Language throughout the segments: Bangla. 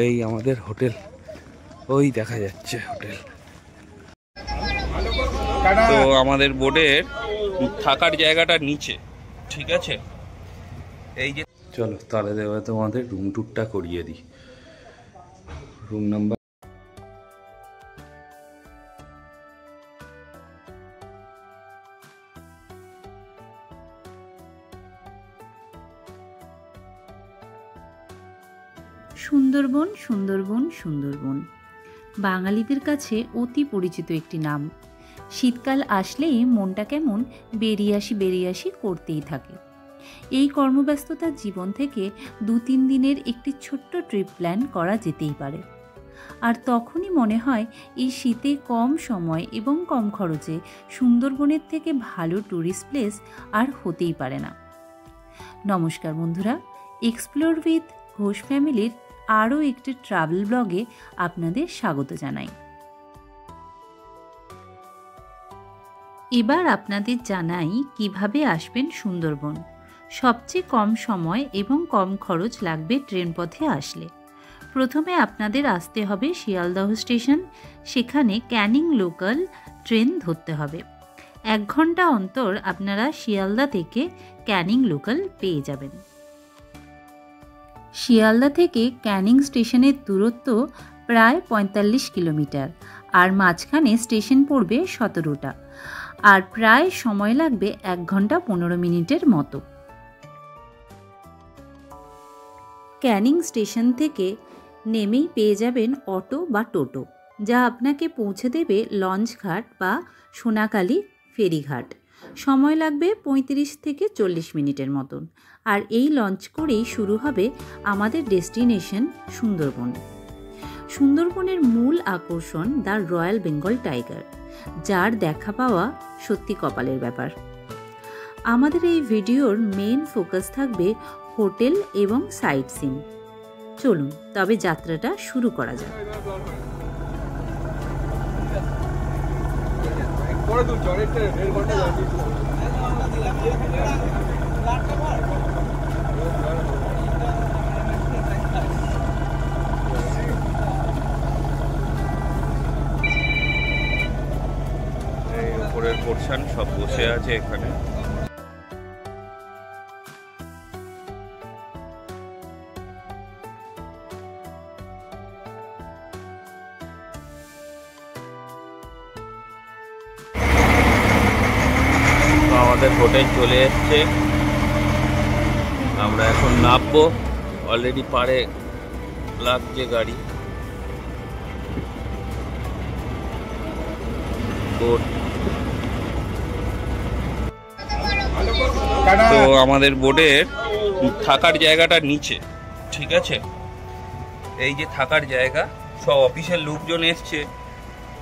এই আমাদের হোটেল, ওই দেখা যাচ্ছে হোটেল। তো আমাদের বোটের থাকার জায়গাটা নিচে, ঠিক আছে? এই যে চলো তাহলে দেওয়া তোমাদের রুম টুরটা করিয়ে দিই। Room number Sundarban. সুন্দরবন সুন্দরবন বাঙালিদের কাছে অতি পরিচিত একটি নাম। শীতকাল আসলেই মনটা কেমন বেরিয়ে আসি করতেই থাকে। এই কর্মব্যস্ততার জীবন থেকে 2-3 দিনের একটি ছোট্ট ট্রিপ প্ল্যান করা যেতেই পারে। আর তখনই মনে হয় এই শীতে কম সময় এবং কম খরচে সুন্দরবনের থেকে ভালো ট্যুরিস্ট প্লেস আর হতেই পারে না। নমস্কার বন্ধুরা, এক্সপ্লোর উইথ ঘোষ ফ্যামিলির আরও একটি ট্রাভেল ব্লগে আপনাদের স্বাগত জানাই। এবার আপনাদের জানাই কিভাবে আসবেন সুন্দরবন। সবচেয়ে কম সময় এবং কম খরচ লাগবে ট্রেন পথে আসলে। প্রথমে আপনাদের আসতে হবে শিয়ালদহ স্টেশন। সেখানে ক্যানিং লোকাল ট্রেন ধরতে হবে। 1 ঘন্টা অন্তর আপনারা শিয়ালদা থেকে ক্যানিং লোকাল পেয়ে যাবেন। শিয়ালদা থেকে ক্যানিং স্টেশনের দূরত্ব প্রায় 45 কিলোমিটার, আর মাঝখানে স্টেশন পড়বে 17টা, আর প্রায় সময় লাগবে 1 ঘন্টা 15 মিনিটের মতো। ক্যানিং স্টেশন থেকে নেমেই পেয়ে যাবেন অটো বা টোটো, যা আপনাকে পৌঁছে দেবে লঞ্চ ঘাট বা সোনাকালী ফেরিঘাট। সময় লাগবে 35 থেকে 40 মিনিটের মতন। আর এই লঞ্চ করেই শুরু হবে আমাদের ডেস্টিনেশন সুন্দরবন। সুন্দরবনের মূল আকর্ষণ দ্য রয়্যাল বেঙ্গল টাইগার, যার দেখা পাওয়া সত্যি কপালের ব্যাপার। আমাদের এই ভিডিওর মেন ফোকাস থাকবে হোটেল এবং সাইট সিন। চলুন তবে যাত্রাটা শুরু করা যাক। উপরের পোর্শন সব বসে আছে এখানে। আমাদের হোটেল চলে এসছে, আমরা এখন নামবো। অলরেডি পাড়ে লাগছে গাড়ি। তো আমাদের বোটের থাকার জায়গাটা নিচে, ঠিক আছে? এই যে থাকার জায়গা, সব অফিসের লোকজন এসছে।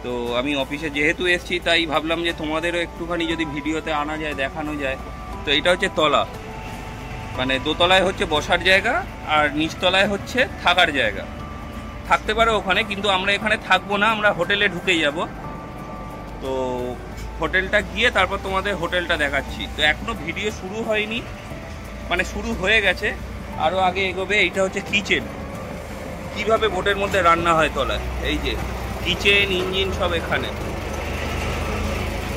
তো আমি অফিসে যেহেতু এসছি তাই ভাবলাম যে তোমাদেরও একটুখানি যদি ভিডিওতে আনা যায়, দেখানো যায়। তো এটা হচ্ছে তলা, মানে দোতলায় হচ্ছে বসার জায়গা আর নিচতলায় হচ্ছে থাকার জায়গা। থাকতে পারো ওখানে, কিন্তু আমরা এখানে থাকবো না, আমরা হোটেলে ঢুকে যাব। তো হোটেলটা গিয়ে তারপর তোমাদের হোটেলটা দেখাচ্ছি। তো এখনো ভিডিও শুরু হয়নি, মানে শুরু হয়ে গেছে, আরও আগে এগোবে। এইটা হচ্ছে কিচেন, কিভাবে বোটের মধ্যে রান্না হয় তলায়। এই যে কিচেন, ইঞ্জিন সব এখানে।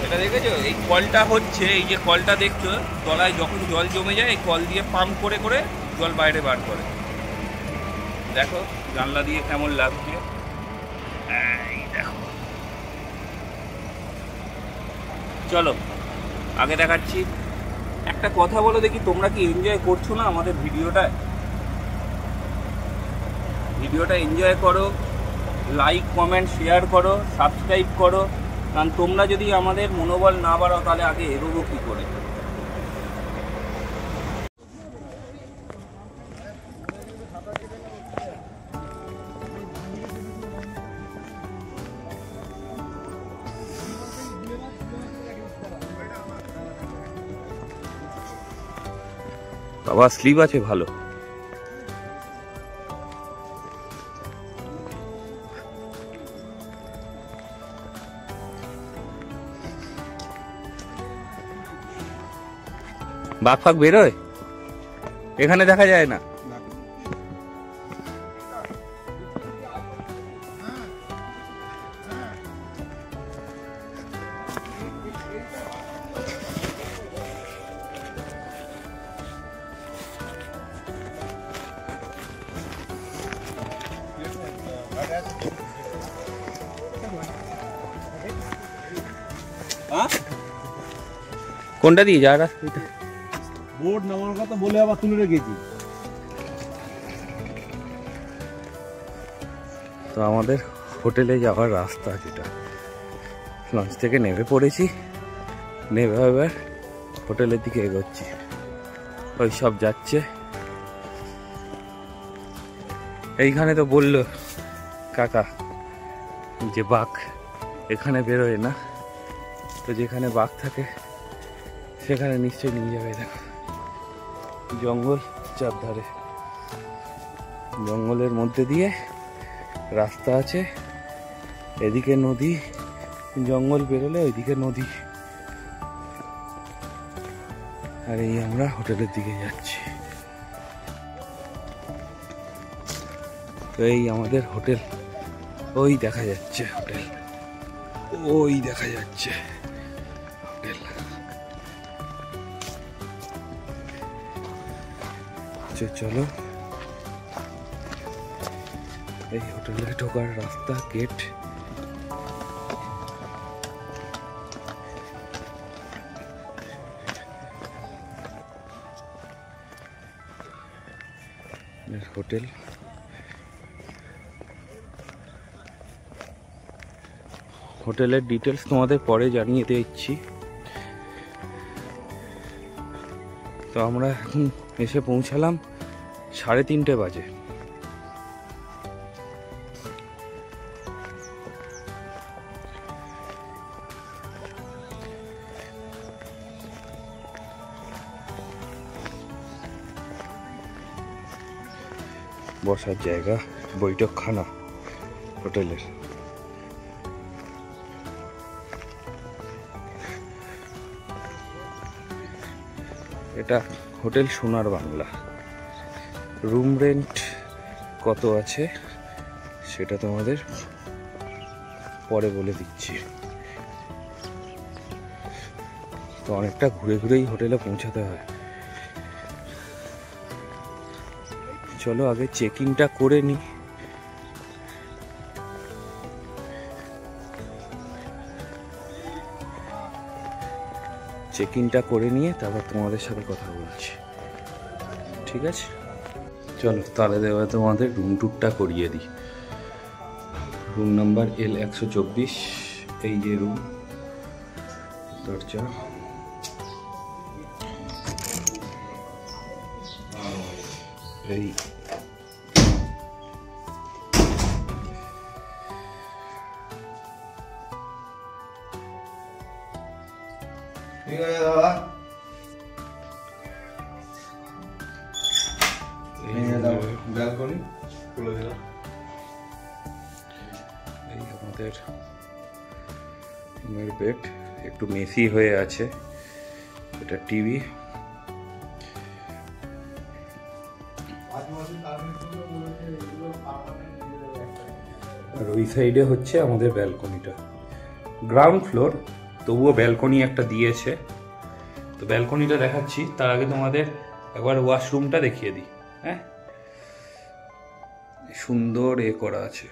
এটা দেখেছো? এই কলটা হচ্ছে, এই যে কলটা দেখছো তলায়, যখন জল জমে যায় এই কল দিয়ে পাম্প করে করে জল বাইরে বার করে। দেখো জানলা দিয়ে কেমন লাগছে, এই দেখো। চলো আগে দেখাচ্ছি। একটা কথা বলো দেখি, তোমরা কি এনজয় করছো না আমাদের ভিডিওটা? ভিডিওটা এনজয় করো, লাইক কমেন্ট শেয়ার করো, সাবস্ক্রাইব করো। কারণ তোমরা যদি আমাদের মনোবল না বাড়াও তাহলে আগে এগোবো কী করে? বাবা স্লিপ আছে ভালো। বাঘ ফাঘ বেরোয় এখানে, দেখা যায় না। কোনটা দিয়ে যাওয়ার? বোর্ড নামার কথা বলে আবার তুলে রেখেছি। তো আমাদের হোটেলে যাওয়ার রাস্তা যেটা, লঞ্চ থেকে নেমে পড়েছি, নেমে এবার হোটেলের দিকে এগোচ্ছি। ওই সব যাচ্ছে। এইখানে তো বললো কাকা যে বাঘ এখানে বেরোয় না, তো যেখানে বাঘ থাকে সেখানে নিশ্চয়ই নিয়ে যাবে। দেখো জঙ্গল চারধারে, জঙ্গলের মধ্যে দিয়ে রাস্তা আছে, এদিকে নদী, জঙ্গল বেরোলে ওইদিকে নদী। আর এই আমরা হোটেলের দিকে যাচ্ছি। তো এই আমাদের হোটেল, ওই দেখা যাচ্ছে হোটেল, ওই দেখা যাচ্ছে হোটেল। চলো, এই হোটেলে ঢোকার রাস্তা, গেট। হোটেল হোটেলের ডিটেলস তোমাদের পরে জানিয়ে দিচ্ছি। তো আমরা এখন এসে পৌঁছালাম 3:30 বাজে। বসার জায়গা, বৈঠকখানা হোটেলের। এটা হোটেল সোনার বাংলা। রুম রেন্ট কত আছে সেটা তোমাদের পরে বলে দিচ্ছি। তো অনেকটা ঘুরে ঘুরেই হোটেলে পৌঁছাতে হয়। চলো আগে চেকিংটা করে নিই। চেকিংটা করে নিয়ে তারপর তোমাদের সাথে কথা বলছি, ঠিক আছে? চলো তাহলে দেওয়া তোমাদের রুম টুরটা করিয়ে দিই। রুম নাম্বার L124, এই যে রুম, দরজা। এই ঠিক আছে দাদা, ব্যালকনি খুলে দিলাম। এই আমাদের রুমের বেড, একটু মেসি হয়ে আছে। এটা টিভি। আর ওই সাইডে হচ্ছে আমাদের ব্যালকনিটা। গ্রাউন্ড ফ্লোর, তবুও ব্যালকনি একটা দিয়েছে। তো ব্যালকনিটা দেখাচ্ছি, তার আগে তোমাদের একবার ওয়াশরুমটা দেখিয়ে দিই। হ্যাঁ, সুন্দর করা আছে।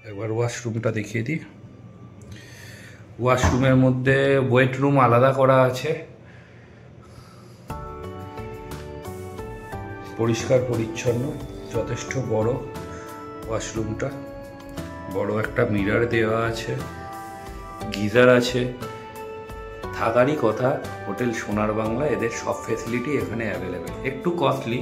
একবার ওয়াশরুমটা দেখিয়ে দিই। ওয়াশরুমের মধ্যে ওয়েট রুম আলাদা করা আছে, পরিষ্কার পরিচ্ছন্ন, যথেষ্ট বড় ওয়াশরুমটা। বড় একটা মিরর দেওয়া আছে, গিজার আছে। থাকারই কথা হোটেল সোনার বাংলা, এদের সব ফেসিলিটি এখানে অ্যাভেলেবেল। একটু কস্টলি।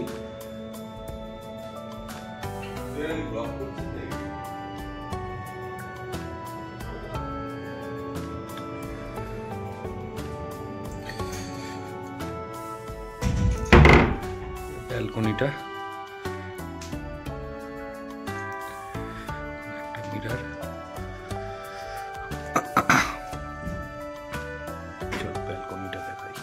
ব্যালকনিটা একটা মিরর। ব্যালকনিটা দেখাই।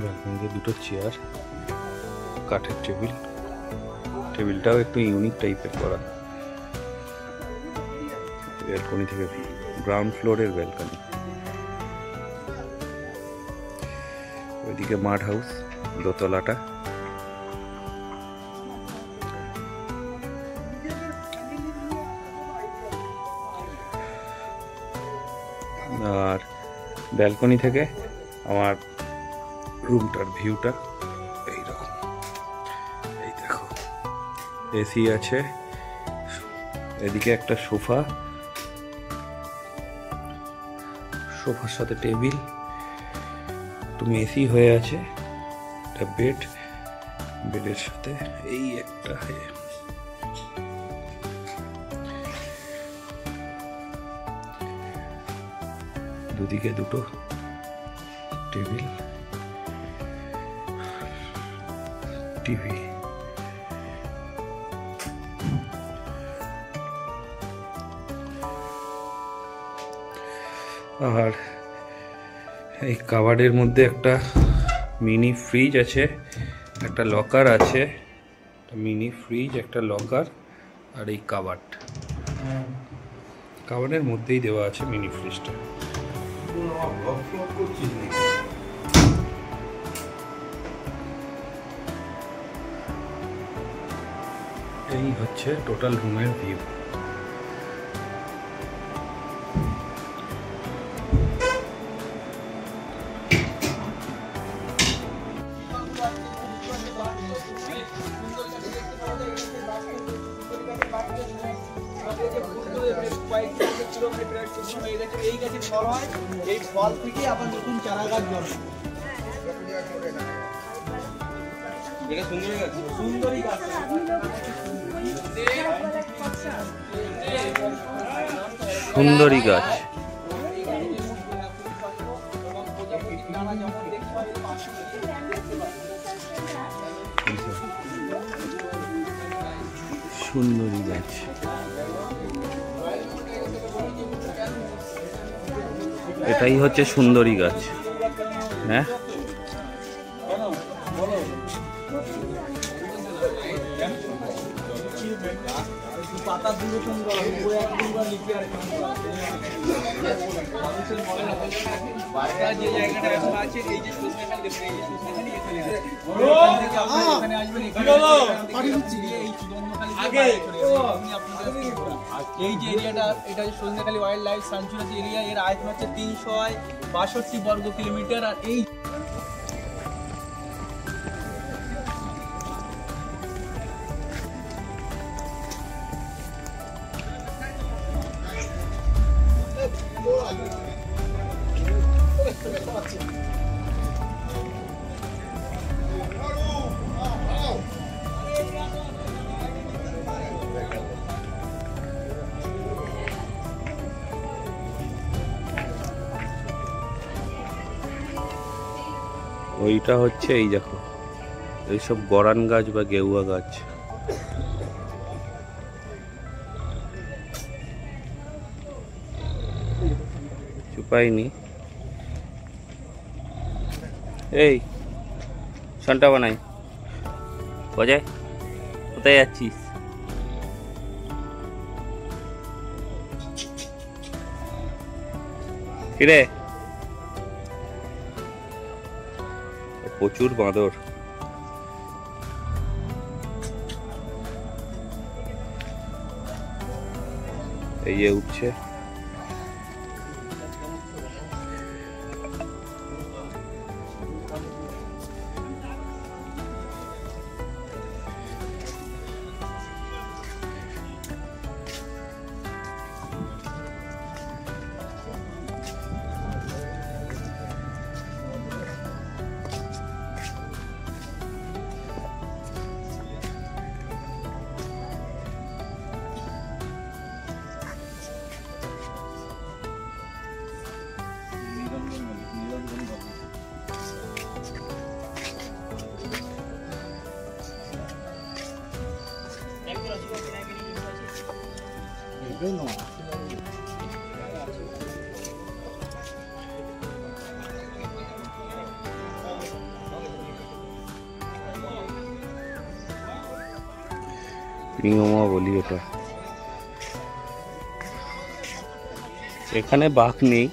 ব্যালকনিতে দুটো চেয়ার, কাঠের টেবিল। টেবিলটাও একটু ইউনিক টাইপের করা। ব্যালকনি থেকে গ্রাউন্ড ফ্লোরের ব্যালকনি। ওইদিকে মাড হাউস, দোতলাটা। আর ব্যালকনি থেকে আমার রুমটার ভিউটা এইরকম। এই দেখো এসি আছে, এদিকে একটা সোফা, সোফার সাথে টেবিল, তুমি এসি হয়ে আছে, একটা বেড, বেডের সাথে এই একটা দুদিকে দুটো টেবিল, টিভি। আর এই কাবার্ডের মধ্যে একটা মিনি ফ্রিজ আছে, একটা লকার আছে, মিনি ফ্রিজ, একটা লকার, আর এই কাবার্ডের মধ্যেই দেওয়া আছে মিনি ফ্রিজটা। এই হচ্ছে টোটাল রুমের ভিউ। এই গাছে ফল হয়, এই ফল থেকে আবার নতুন চারা গাছ জন্মায়। সুন্দরী গাছ, সুন্দরী গাছ। সুন্দরী গাছ। এটাই হচ্ছে সুন্দরী গাছ। হ্যাঁ, পাতা দুটো সুন্দর, লিখে আর যে জায়গাটা এখন আছে, এই যে এই যে এরিয়াটা, এটা Sajnekhali wild life sanctuary area. এর আয়তন হচ্ছে 362 বর্গ কিলোমিটার। আর এই ওইটা হচ্ছে, এই দেখো এইসব গরান গাছ বা গেউয়া গাছ। চুপাইনি। এই সন্টা বানাই বজায়, কোথায় যাচ্ছিস? কিরে, প্রচুর বাঁদর। এই যে উঠছে। পিঙমা বলি এটা। এখানে বাঘ নেই,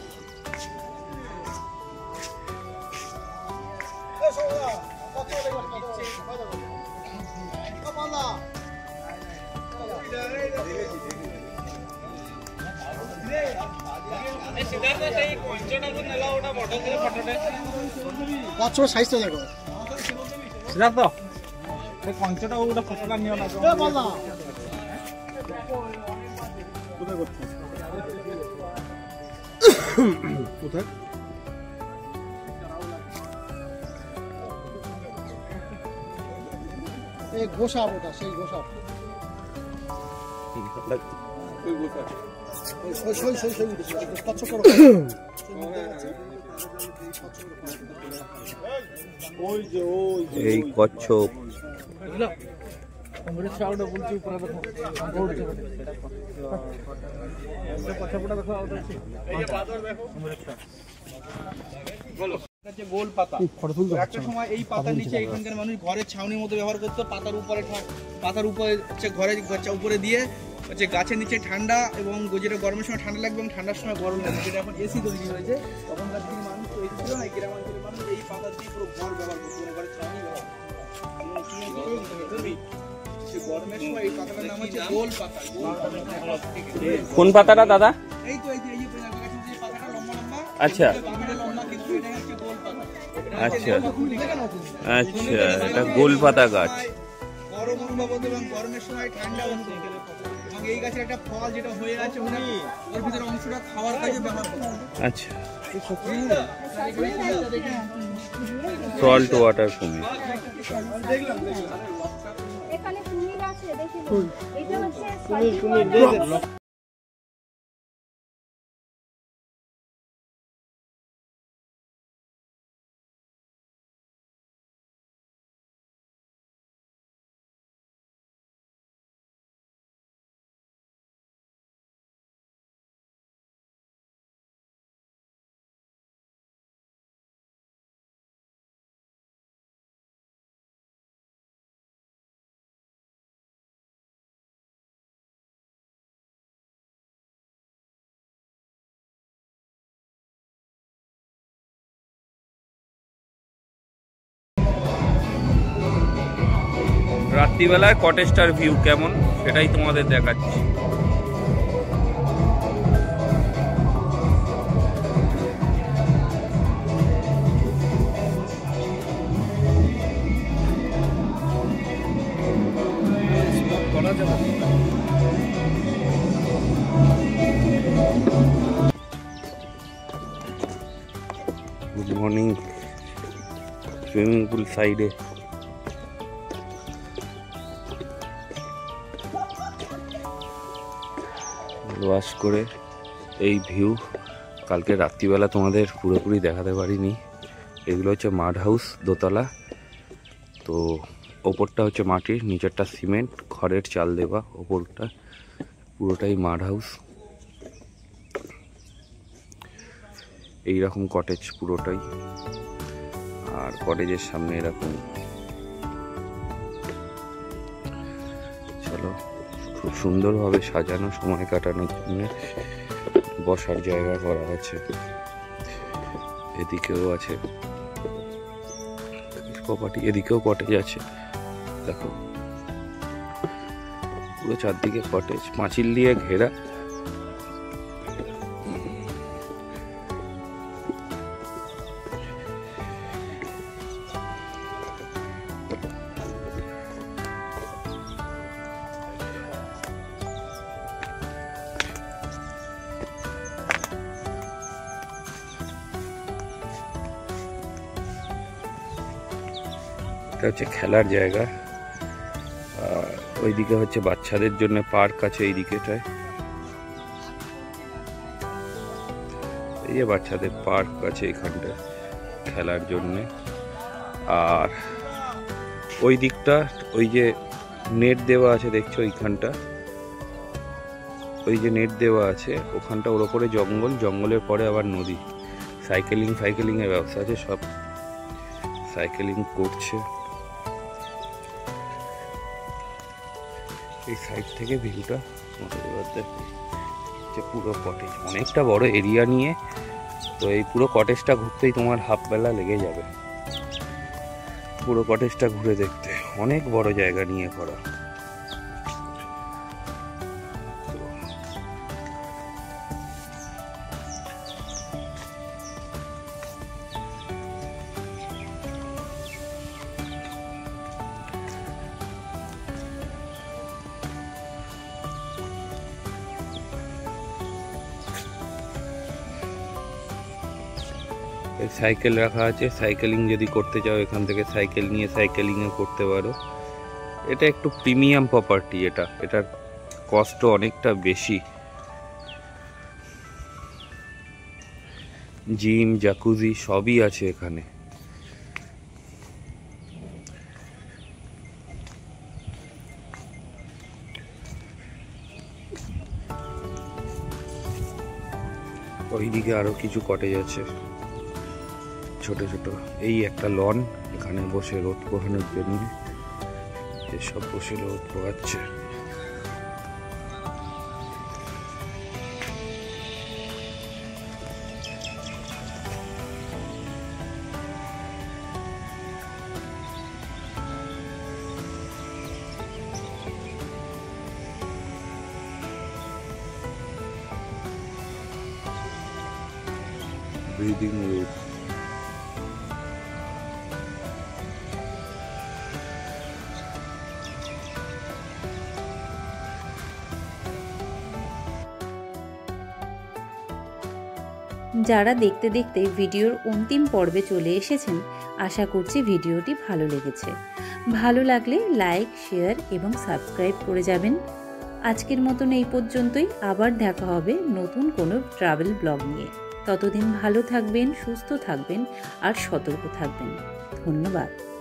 কচ্ছপের সাইজটা দেখো সিদ্ধার্থ এই কঞ্চটা ওটা ফটোটা নিও না কোথায় করছো কোথায় এই গোসাপ, ওটা সেই গোসাপ। এই কচ্ছপ গোল পাতা। একটা সময় এই পাতার নিচে এখানকার মানুষ ঘরের ছাউনির মতো ব্যবহার করতো। পাতার উপরে হচ্ছে ঘরের উপরে দিয়ে হচ্ছে গাছের নিচে ঠান্ডা, এবং যেটা গরমের সময় ঠান্ডা লাগবে এবং ঠান্ডার সময় গরম লাগবে। যেটা এখন এসি তৈরি হয়েছে, তখনকার দিনে মানুষ তো ছিল না, গ্রামাঞ্চলের মানুষ এই পাতা দিয়ে পুরো ঘর ব্যবহার করতো, ঘরের ছাউনি ব্যবহার করতো। গরমের সময় এই পাতাটার নাম হচ্ছে গোল পাতা। কোন পাতাটা দাদা? এই তো এই যে পাতাটা লম্বা লম্বা, আচ্ছা লম্বা, কিন্তু এটা হচ্ছে গোল পাতা। আচ্ছা আচ্ছা, এটা গোল পাতা গাছ। গরম অনুভব হতো এবং গরমের সময় ঠান্ডা হতো। এবং এই গাছের একটা ফল যেটা হয়ে আছে, ওর ভিতরে অংশটা খাওয়ার কাজে ব্যবহার করতো। আচ্ছা, সল্ট ওয়াটার কুমির। এখানে কুমির আছে, দেখুন এটা হচ্ছে রাত্রিবেলায় কটেজটার ভিউ কেমন সেটাই তোমাদের দেখাচ্ছি। Good morning. সুইমিং পুল সাইডে ওয়াশ করে এই ভিউ কালকে রাত্রিবেলা তোমাদের পুরোপুরি দেখাতে পারিনি। এগুলো হচ্ছে মাড হাউস, দোতলা। তো ওপরটা হচ্ছে মাটির, নিচেরটা সিমেন্ট, খড়ের চাল দেওয়া, ওপরটা পুরোটাই মাড হাউস। এইরকম কটেজ পুরোটাই, আর কটেজের সামনে এরকম চলো খুব সুন্দরভাবে সাজানো, সময় কাটানোর জন্য বসার জায়গা করা আছে। এদিকেও আছে প্রপার্টি, এদিকেও কটেজ আছে। দেখো পুরো চারদিকে কটেজ, পাঁচিল দিয়ে ঘেরা। এটা হচ্ছে খেলার জায়গা, আর ওইদিকে হচ্ছে বাচ্চাদের জন্য পার্ক আছে। এই দিকেটায় এই যে বাচ্চাদের পার্ক আছে এখানটায় খেলার জন্য। আর ওই দিকটা ওই যে নেট দেওয়া আছে দেখছো, ওইখানটা ওই যে নেট দেওয়া আছে ওখানটা, ওর ওপরে জঙ্গল, জঙ্গলের পরে আবার নদী। সাইকেলিং এর ব্যবস্থা আছে, সব সাইকেলিং করছে। এই সাইড থেকে ভিউটা পুরো কটেজ, অনেকটা বড় এরিয়া নিয়ে। তো এই পুরো কটেজটা ঘুরতেই তোমার হাফ বেলা লেগে যাবে। পুরো কটেজটা ঘুরে দেখতে, অনেক বড় জায়গা নিয়ে করা। সাইকেল রাখা আছে, সাইকেলিং যদি করতে চাও এখান থেকে সাইকেল নিয়ে সাইকেলিংও করতে পারো। এটা একটু প্রিমিয়াম প্রপার্টি, এটার কষ্ট অনেকটা বেশি। জিম, জাকুজি সবই আছে এখানে। ওইদিকে আরো কিছু কটেজ আছে ছোট ছোট। এই একটা লন, এখানে বসে রোদ পোহানোর জন্য এসব বসে রোদ পোহাচ্ছে। Breathing root. যারা দেখতে দেখতে ভিডিওর অন্তিম পর্বে চলে এসেছেন, আশা করছি ভিডিওটি ভালো লেগেছে। ভালো লাগলে লাইক, শেয়ার এবং সাবস্ক্রাইব করে যাবেন। আজকের মতন এই পর্যন্তই। আবার দেখা হবে নতুন কোনো ট্রাভেল ব্লগ নিয়ে। ততদিন ভালো থাকবেন, সুস্থ থাকবেন আর সতর্ক থাকবেন। ধন্যবাদ।